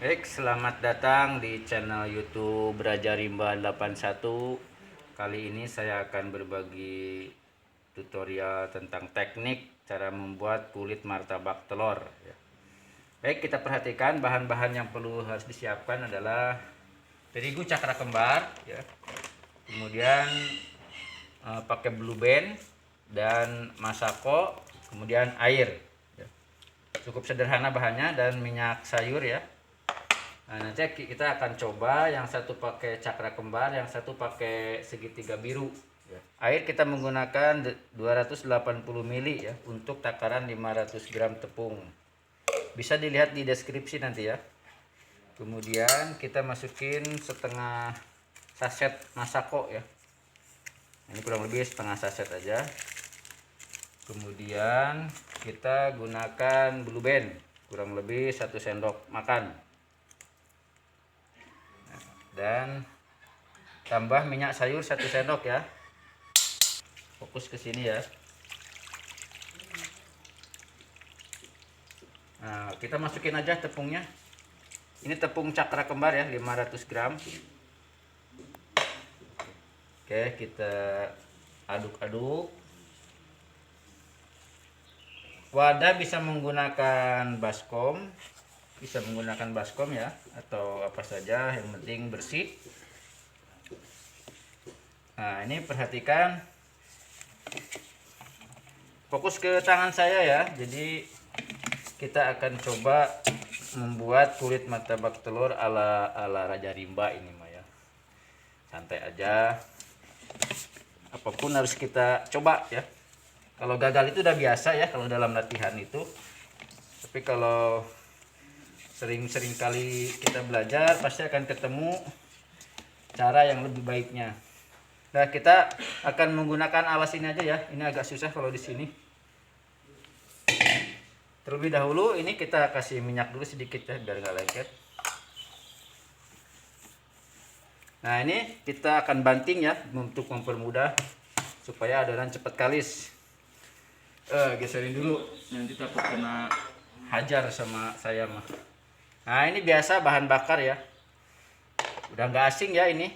Baik, selamat datang di channel YouTube Raja Rimba 81. Kali ini saya akan berbagi tutorial tentang teknik cara membuat kulit martabak telur. Baik, kita perhatikan bahan-bahan yang perlu harus disiapkan adalah terigu cakra kembar, ya. Kemudian pakai blue band dan masako, kemudian air. Cukup sederhana bahannya dan minyak sayur, ya. Nah, nanti kita akan coba yang satu pakai cakra kembar, yang satu pakai segitiga biru. Air kita menggunakan 280 ml ya untuk takaran 500 gram tepung. Bisa dilihat di deskripsi nanti ya. Kemudian kita masukin setengah saset masako ya. Ini kurang lebih setengah saset aja. Kemudian kita gunakan blue band kurang lebih 1 sendok makan. Dan tambah minyak sayur 1 sendok ya. Fokus ke sini ya. Nah, kita masukin aja tepungnya. Ini tepung cakra kembar ya, 500 gram. Oke, kita aduk-aduk. Wadah bisa menggunakan baskom, ya, atau apa saja, yang penting bersih. Nah, ini perhatikan, fokus ke tangan saya ya. Jadi kita akan coba membuat kulit martabak telur ala Raja Rimba ini mah ya. Santai aja. Apapun harus kita coba ya. Kalau gagal itu udah biasa ya kalau dalam latihan itu. Tapi kalau sering-sering kali kita belajar pasti akan ketemu cara yang lebih baiknya. Nah, kita akan menggunakan alas ini aja ya. Ini agak susah kalau di sini. Terlebih dahulu ini kita kasih minyak dulu sedikit ya biar nggak lengket. Nah, ini kita akan banting ya untuk mempermudah supaya adonan cepat kalis. Geserin dulu, nanti takut kena hajar sama saya mah. Nah, ini biasa bahan bakar ya. Udah nggak asing ya ini.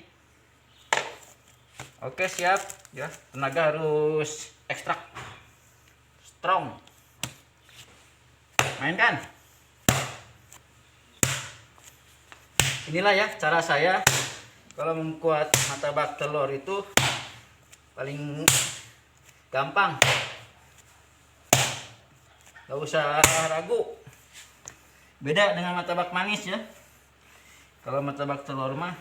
Oke, siap ya. Tenaga harus ekstrak strong. Mainkan. Inilah ya cara saya kalau membuat martabak telur itu paling gampang. Gak usah ragu. Beda dengan martabak manis ya. Kalau martabak telur mah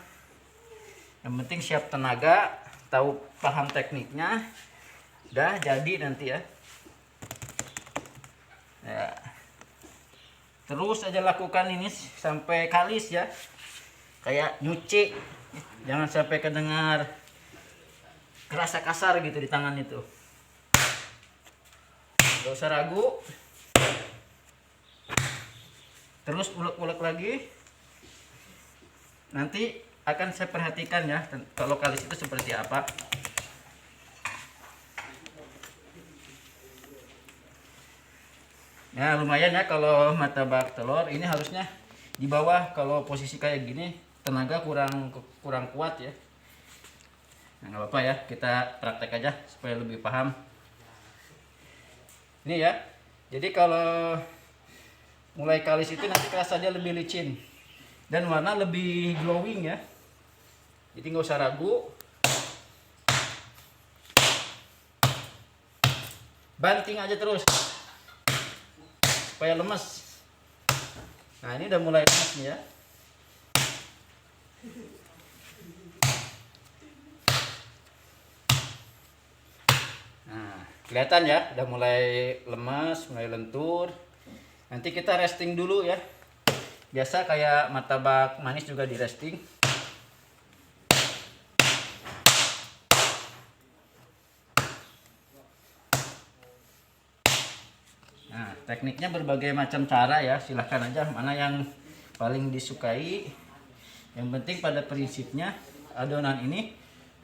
yang penting siap tenaga, tahu paham tekniknya, udah jadi nanti ya. Ya. Terus aja lakukan ini sampai kalis ya. Kayak nyuci. Jangan sampai kedengar kerasa kasar gitu di tangan itu. Gak usah ragu. Terus ulek-ulek lagi. Nanti akan saya perhatikan ya kalau kalis itu seperti apa. Ya lumayan ya kalau martabak telur ini harusnya di bawah. Kalau posisi kayak gini tenaga kurang kuat ya. Nah, nggak apa-apa ya, kita praktek aja supaya lebih paham. Ini ya. Jadi kalau mulai kalis itu nanti rasanya lebih licin dan warna lebih glowing ya. Jadi nggak usah ragu. Banting aja terus supaya lemes. Nah, ini udah mulai lemes nih ya. Nah, kelihatan ya udah mulai lemes, mulai lentur. Nanti kita resting dulu ya. Biasa kayak martabak manis juga di resting. Nah, tekniknya berbagai macam cara ya. Silahkan aja mana yang paling disukai. Yang penting pada prinsipnya adonan ini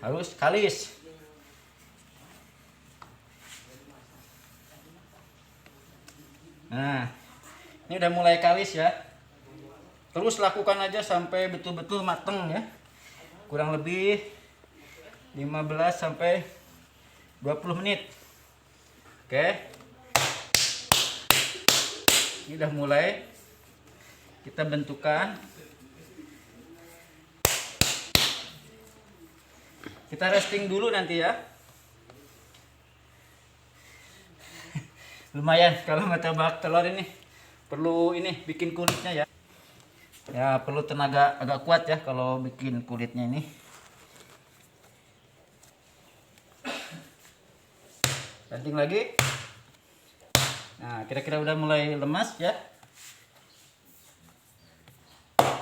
harus kalis. Nah, ini udah mulai kalis ya. Terus lakukan aja sampai betul-betul mateng ya. Kurang lebih 15 sampai 20 menit. Oke. Ini udah mulai. Kita bentukkan. Kita resting dulu nanti ya. Lumayan kalau martabak telur ini perlu ini bikin kulitnya ya. Ya perlu tenaga agak kuat ya kalau bikin kulitnya ini. Banting lagi. Nah, kira-kira udah mulai lemas ya.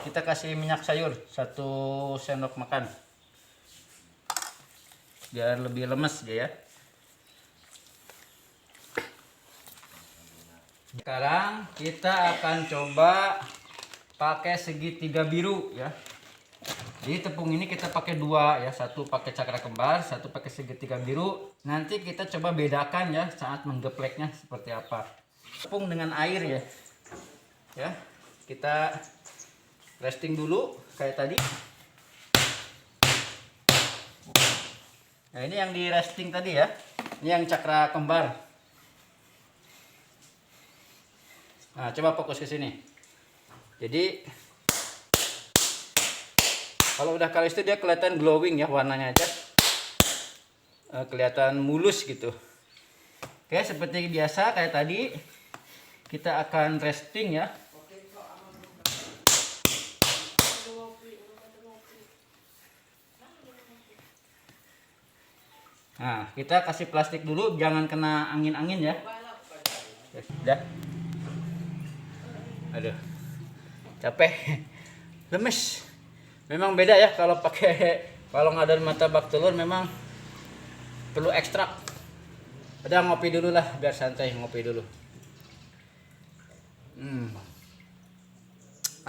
Kita kasih minyak sayur 1 sendok makan. Biar lebih lemes dia ya. Sekarang kita akan coba pakai segitiga biru ya. Jadi tepung ini kita pakai 2 ya, 1 pakai cakra kembar, 1 pakai segitiga biru. Nanti kita coba bedakan ya saat menggepleknya seperti apa. Tepung dengan air ya. Ya, kita resting dulu kayak tadi. Nah, ini yang di resting tadi ya. Ini yang cakra kembar. Nah, coba fokus ke sini. Jadi kalau udah kalis itu dia kelihatan glowing ya warnanya aja. Kelihatan mulus gitu. Oke, seperti biasa kayak tadi kita akan resting ya. Nah, kita kasih plastik dulu, jangan kena angin-angin ya. Udah. Aduh, capek, lemes. Memang beda ya kalau ngadon martabak telur memang perlu ekstrak. Udah ngopi dulu lah, biar santai ngopi dulu.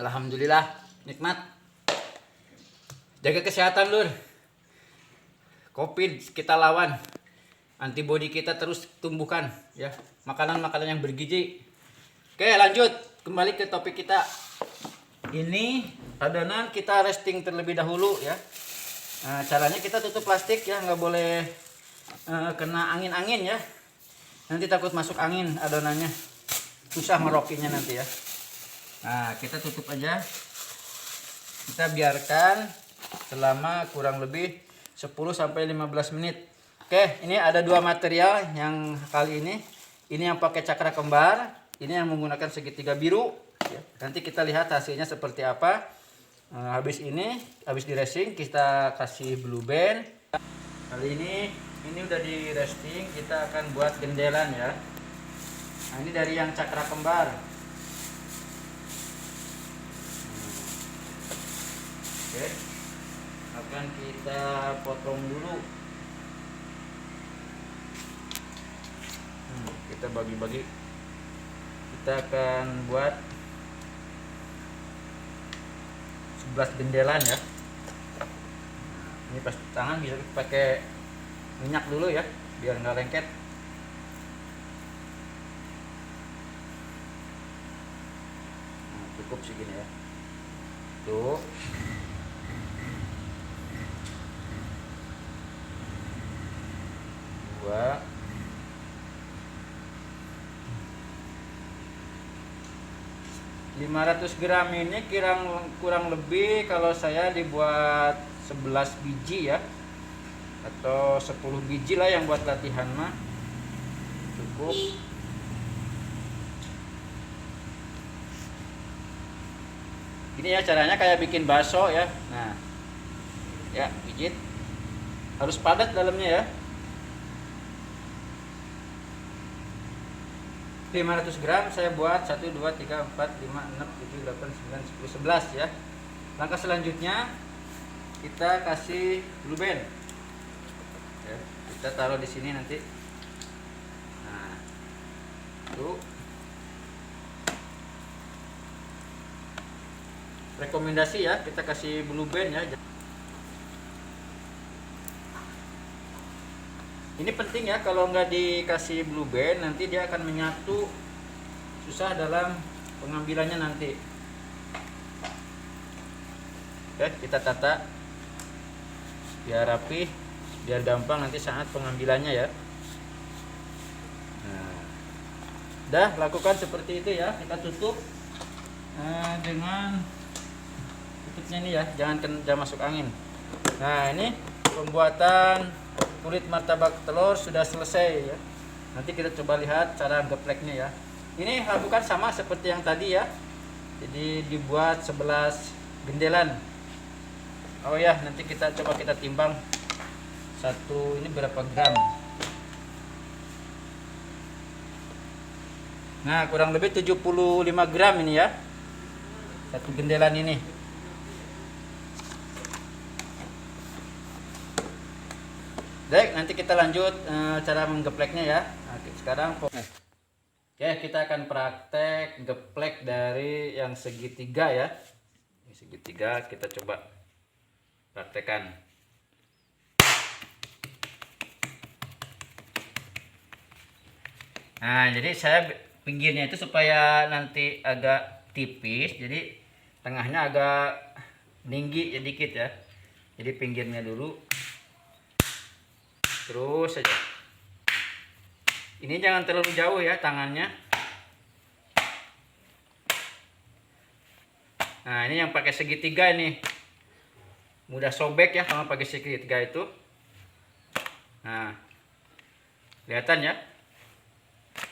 Alhamdulillah, nikmat. Jaga kesehatan lur. Covid kita lawan, antibodi kita terus tumbuhkan ya, makanan-makanan yang bergizi. Oke, lanjut kembali ke topik kita. Ini adonan kita resting terlebih dahulu ya. Nah, caranya kita tutup plastik ya, nggak boleh kena angin-angin ya. Nanti takut masuk angin adonannya, susah merokinya nanti ya. Nah, kita tutup aja. Kita biarkan selama kurang lebih 10 sampai 15 menit. Oke, ini ada 2 material yang kali ini. Ini yang pakai cakra kembar, ini yang menggunakan segitiga biru. Ya, nanti kita lihat hasilnya seperti apa. Habis di resting kita kasih blue band. Kali ini udah di resting, kita akan buat gendelan ya. Nah, ini dari yang cakra kembar. Oke. Akan kita potong dulu. Kita bagi-bagi. Kita akan buat 11 gendelan ya. Ini pas tangan bisa pakai minyak dulu ya, biar nggak lengket. Nah, cukup segini ya. Tuh. Dua. 500 gram ini kurang lebih kalau saya dibuat 11 biji ya, atau 10 biji lah yang buat latihan mah cukup. Ini ya caranya kayak bikin bakso ya. Nah ya, pijit harus padat dalamnya ya. 500 gram saya buat 1, 2, 3, 4, 5, 6, 7, 8, 9, 10, 11 ya. Langkah selanjutnya kita kasih blue band ya, kita taruh di sini nanti. Nah, tuh rekomendasi ya, kita kasih blue band ya. Ini penting ya, kalau nggak dikasih blue band nanti dia akan menyatu, susah dalam pengambilannya nanti. Oke, kita tata biar rapi, biar gampang nanti saat pengambilannya ya. Nah, udah lakukan seperti itu ya. Kita tutup dengan tutupnya ini ya, jangan masuk angin. Nah, ini pembuatan kulit martabak telur sudah selesai ya. Nanti kita coba lihat cara gepleknya ya. Ini lakukan sama seperti yang tadi ya. Jadi dibuat 11 gendelan. Oh ya, nanti kita timbang satu ini berapa gram. Nah, kurang lebih 75 gram ini ya. Satu gendelan ini. Baik, nanti kita lanjut cara menggepleknya ya. Nah, sekarang oke, kita akan praktek geplek dari yang segitiga ya. Ini segitiga kita coba praktekkan. Nah, jadi saya pinggirnya itu supaya nanti agak tipis, jadi tengahnya agak tinggi sedikit ya. Jadi pinggirnya dulu, terus saja. Ini jangan terlalu jauh ya tangannya. Nah, ini yang pakai segitiga ini mudah sobek ya kalau pakai segitiga itu. Nah, kelihatan ya.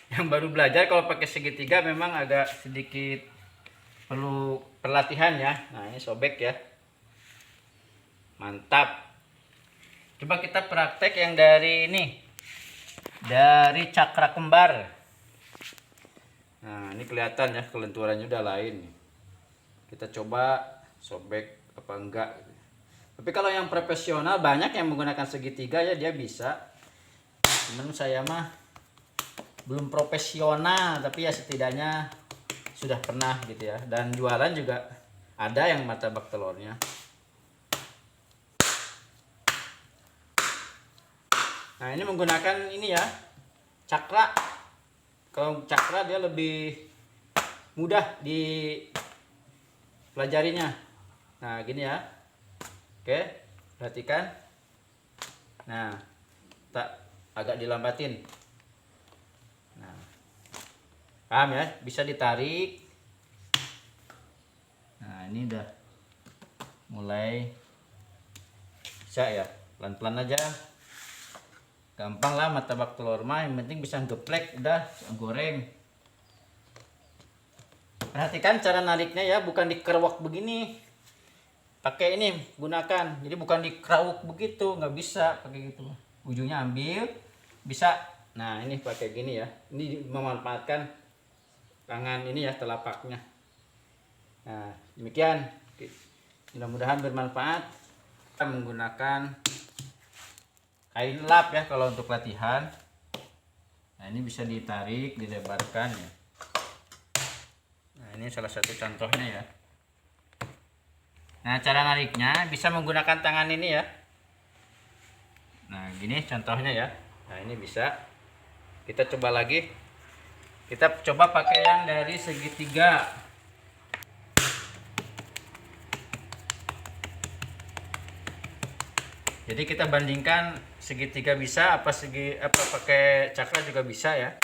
Yang baru belajar kalau pakai segitiga memang agak sedikit perlu pelatihan ya. Nah, ini sobek ya. Mantap. Coba kita praktek yang dari ini. Dari cakra kembar. Nah, ini kelihatan ya kelenturannya udah lain. Kita coba sobek apa enggak. Tapi kalau yang profesional banyak yang menggunakan segitiga ya, dia bisa. Cuman saya mah belum profesional, tapi ya setidaknya sudah pernah gitu ya. Dan jualan juga ada yang martabak telurnya. Nah, ini menggunakan ini ya, cakra. Kalau cakra dia lebih mudah dipelajarinya. Nah, gini ya. Oke, perhatikan. Nah, tak agak dilambatin. Nah, paham ya? Bisa ditarik. Nah, ini udah mulai bisa ya. Pelan-pelan aja. Gampang lah martabak telur mah, yang penting bisa geplek, udah goreng. Perhatikan cara nariknya ya, bukan dikerwak begini. Pakai ini gunakan, jadi bukan dikerawuk begitu, nggak bisa pakai gitu. Ujungnya ambil, bisa. Nah, ini pakai gini ya. Ini memanfaatkan tangan ini ya, telapaknya. Nah, demikian. Mudah-mudahan bermanfaat. Kita menggunakan kain lap ya kalau untuk latihan. Nah, ini bisa ditarik, dilebarkan ya. Nah, ini salah satu contohnya ya. Nah, cara nariknya bisa menggunakan tangan ini ya. Nah, gini contohnya ya. Nah, ini bisa. Kita coba lagi. Kita coba pakai yang dari segitiga. Jadi kita bandingkan segitiga bisa apa pakai cakra juga bisa ya.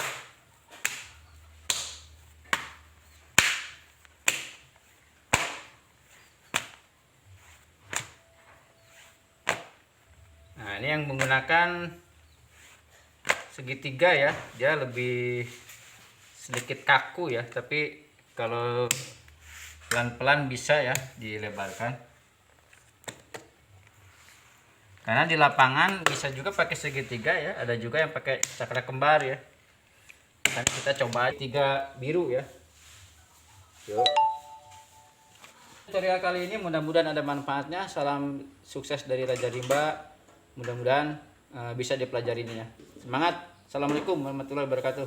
Nah, ini yang menggunakan segitiga ya, dia lebih sedikit kaku ya, tapi kalau pelan-pelan bisa ya dilebarkan. Karena di lapangan bisa juga pakai segitiga ya, ada juga yang pakai cakra kembar ya. Kan kita coba tiga biru ya. Yuk. Tutorial kali ini mudah-mudahan ada manfaatnya. Salam sukses dari Raja Rimba. Mudah-mudahan bisa dipelajarinya. Semangat. Assalamualaikum warahmatullahi wabarakatuh.